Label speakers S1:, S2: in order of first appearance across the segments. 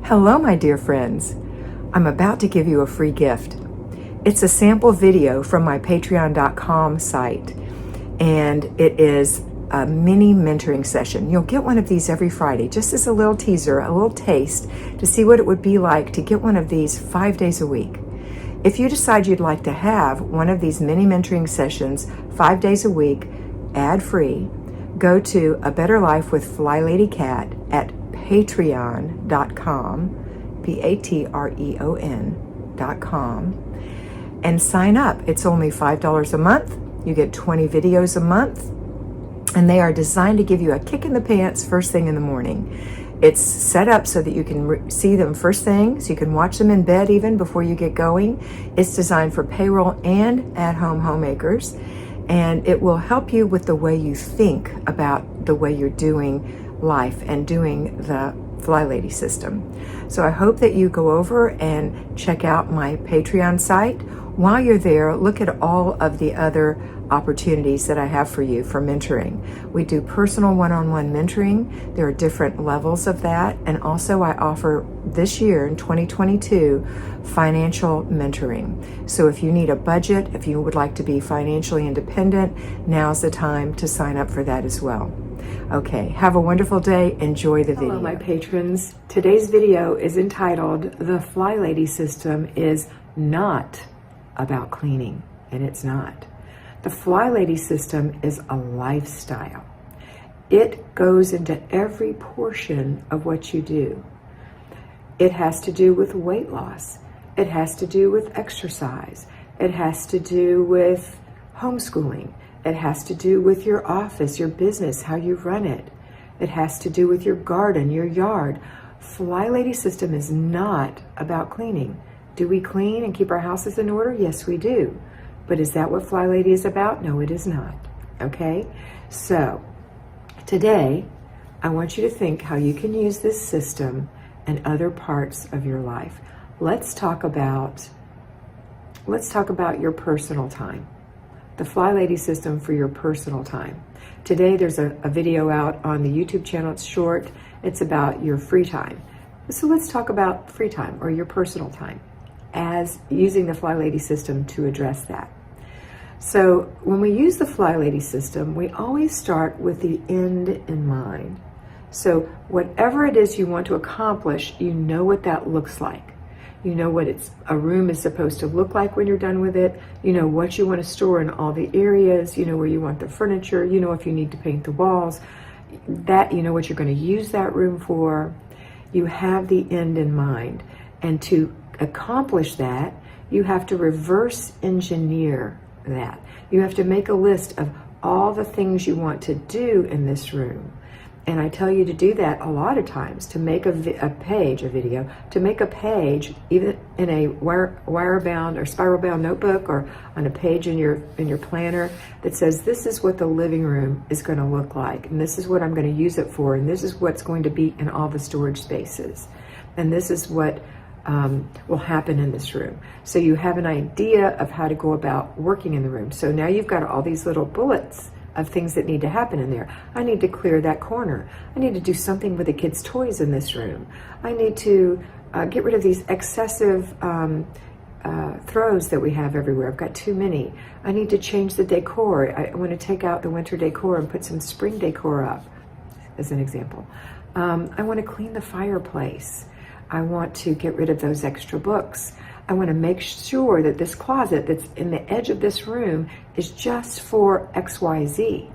S1: Hello, my dear friends. I'm about to give you a free gift. It's a sample video from my patreon.com site, and it is a mini mentoring session. You'll get one of these every Friday, just as a little teaser, a little taste to see what it would be like to get one of these 5 days a week. If you decide you'd like to have one of these mini mentoring sessions 5 days a week, ad-free, go to A Better Life with FlyLady Kat at patreon.com, patreon.com, and sign up. It's only $5 a month. You get 20 videos a month, and they are designed to give you a kick in the pants first thing in the morning. It's set up so that you can see them first thing, so you can watch them in bed even before you get going. It's designed for payroll and at-home homemakers, and it will help you with the way you think about the way you're doing life and doing the FlyLady system. So I hope that you go over and check out my Patreon site. While you're there, look at all of the other opportunities that I have for you for mentoring. We do personal one-on-one mentoring. There are different levels of that. And also I offer this year in 2022, financial mentoring. So if you need a budget, if you would like to be financially independent, now's the time to sign up for that as well. Okay, have a wonderful day. Enjoy the video. Hello, my patrons. Today's video is entitled, The FlyLady System is Not About Cleaning, and it's not. The FlyLady system is a lifestyle. It goes into every portion of what you do. It has to do with weight loss. It has to do with exercise. It has to do with homeschooling. It has to do with your office, your business, how you run it. It has to do with your garden, your yard. FlyLady system is not about cleaning. Do we clean and keep our houses in order? Yes, we do. But is that what FlyLady is about? No, it is not. Okay? So, today, I want you to think how you can use this system and other parts of your life. Let's talk about your personal time. The FlyLady system for your personal time. Today, there's a video out on the YouTube channel. It's short. It's about your free time. So let's talk about free time or your personal time as using the FlyLady system to address that. So when we use the FlyLady system, we always start with the end in mind. So whatever it is you want to accomplish, you know what that looks like. You know what a room is supposed to look like when you're done with it. You know what you want to store in all the areas. You know where you want the furniture. You know if you need to paint the walls. That you know what you're going to use that room for. You have the end in mind. And to accomplish that, you have to reverse engineer that. You have to make a list of all the things you want to do in this room. And I tell you to do that a lot of times, to make a video, to make a page, even in a wire-bound or spiral-bound notebook or on a page in your planner that says, this is what the living room is going to look like, and this is what I'm going to use it for, and this is what's going to be in all the storage spaces, and this is what will happen in this room. So you have an idea of how to go about working in the room. So now you've got all these little bullets of things that need to happen in there. I need to clear that corner. I need to do something with the kids' toys in this room. I need to get rid of these excessive throws that we have everywhere. I've got too many. I need to change the decor. I want to take out the winter decor and put some spring decor up, as an example. I want to clean the fireplace. I want to get rid of those extra books. I want to make sure that this closet that's in the edge of this room is just for XYZ.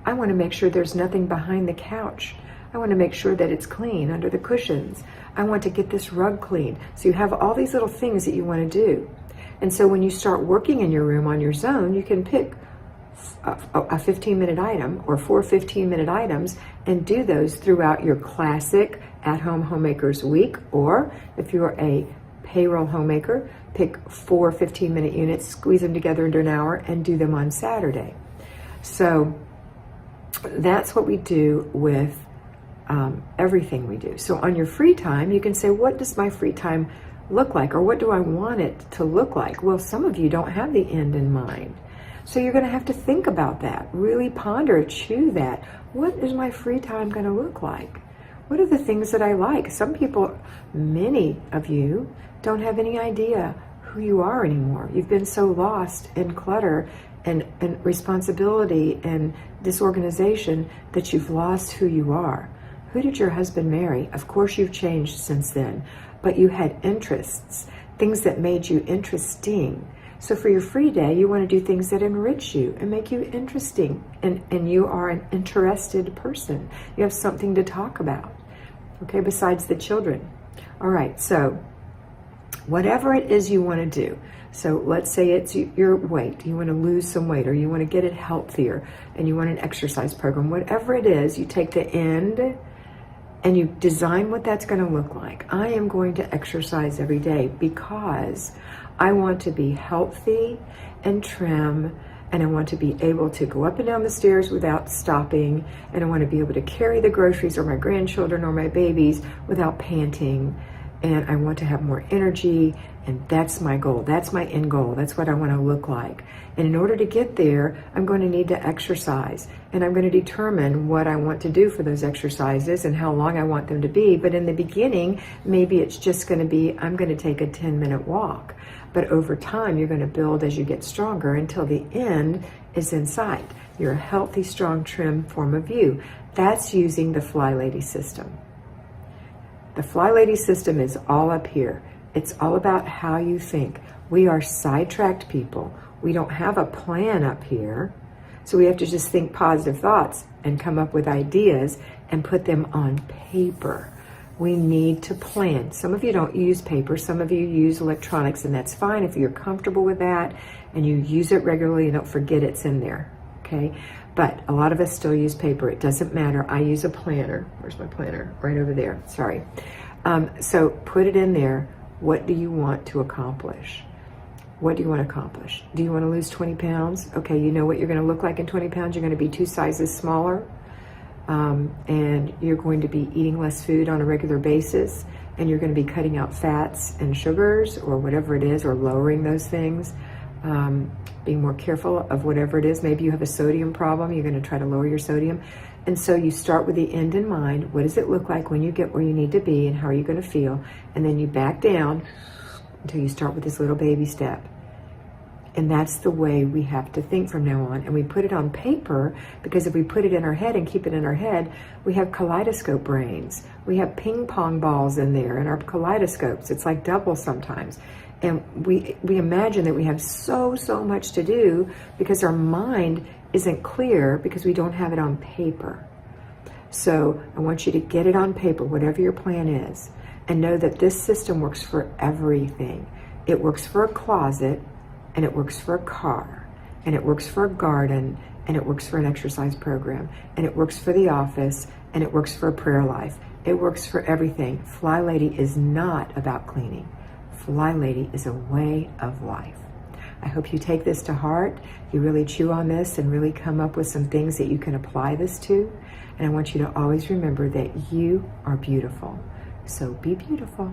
S1: I want to make sure there's nothing behind the couch. I want to make sure that it's clean under the cushions. I want to get this rug clean. So you have all these little things that you want to do. And so when you start working in your room on your zone, you can pick a 15-minute item or 4 15-minute items and do those throughout your classic at-home homemakers week. Or if you're a payroll homemaker, pick 4 15-minute units, squeeze them together into an hour, and do them on Saturday. So that's what we do with everything we do. So on your free time, you can say, what does my free time look like? Or what do I want it to look like? Well, some of you don't have the end in mind. So you're going to have to think about that, really ponder, chew that. What is my free time going to look like? What are the things that I like? Some people, many of you, don't have any idea who you are anymore. You've been so lost in clutter and responsibility and disorganization that you've lost who you are. Who did your husband marry? Of course you've changed since then, but you had interests, things that made you interesting. So for your free day, you want to do things that enrich you and make you interesting. And you are an interested person. You have something to talk about, okay, besides the children. All right, so whatever it is you want to do. So let's say it's your weight. You want to lose some weight, or you want to get it healthier, and you want an exercise program. Whatever it is, you take the end and you design what that's going to look like. I am going to exercise every day because I want to be healthy and trim, and I want to be able to go up and down the stairs without stopping, and I want to be able to carry the groceries or my grandchildren or my babies without panting, and I want to have more energy, and that's my goal. That's my end goal. That's what I want to look like. And in order to get there, I'm going to need to exercise, and I'm going to determine what I want to do for those exercises and how long I want them to be. But in the beginning, maybe it's just going to be, I'm going to take a 10-minute walk. But over time, you're going to build as you get stronger until the end is in sight. You're a healthy, strong, trim form of you. That's using the FlyLady system. The FlyLady system is all up here. It's all about how you think. We are sidetracked people. We don't have a plan up here. So we have to just think positive thoughts and come up with ideas and put them on paper. We need to plan. Some of you don't use paper. Some of you use electronics, and that's fine if you're comfortable with that and you use it regularly and don't forget it's in there, okay? But a lot of us still use paper. It doesn't matter. I use a planner. Where's my planner? Right over there. Sorry. So put it in there. What do you want to accomplish? What do you want to accomplish? Do you want to lose 20 pounds? Okay, you know what you're going to look like in 20 pounds. You're going to be 2 sizes smaller. And you're going to be eating less food on a regular basis, and you're going to be cutting out fats and sugars or whatever it is, or lowering those things, being more careful of whatever it is. Maybe you have a sodium problem. You're going to try to lower your sodium. And so you start with the end in mind. What does it look like when you get where you need to be, and how are you going to feel? And then you back down until you start with this little baby step. And that's the way we have to think from now on. And we put it on paper, because if we put it in our head and keep it in our head, we have kaleidoscope brains. We have ping pong balls in there in our kaleidoscopes. It's like double sometimes. And we imagine that we have so much to do because our mind isn't clear because we don't have it on paper. So I want you to get it on paper, whatever your plan is, and know that this system works for everything. It works for a closet, and it works for a car, and it works for a garden, and it works for an exercise program, and it works for the office, and it works for a prayer life. It works for everything. FlyLady is not about cleaning. FlyLady is a way of life. I hope you take this to heart. You really chew on this and really come up with some things that you can apply this to. And I want you to always remember that you are beautiful. So be beautiful.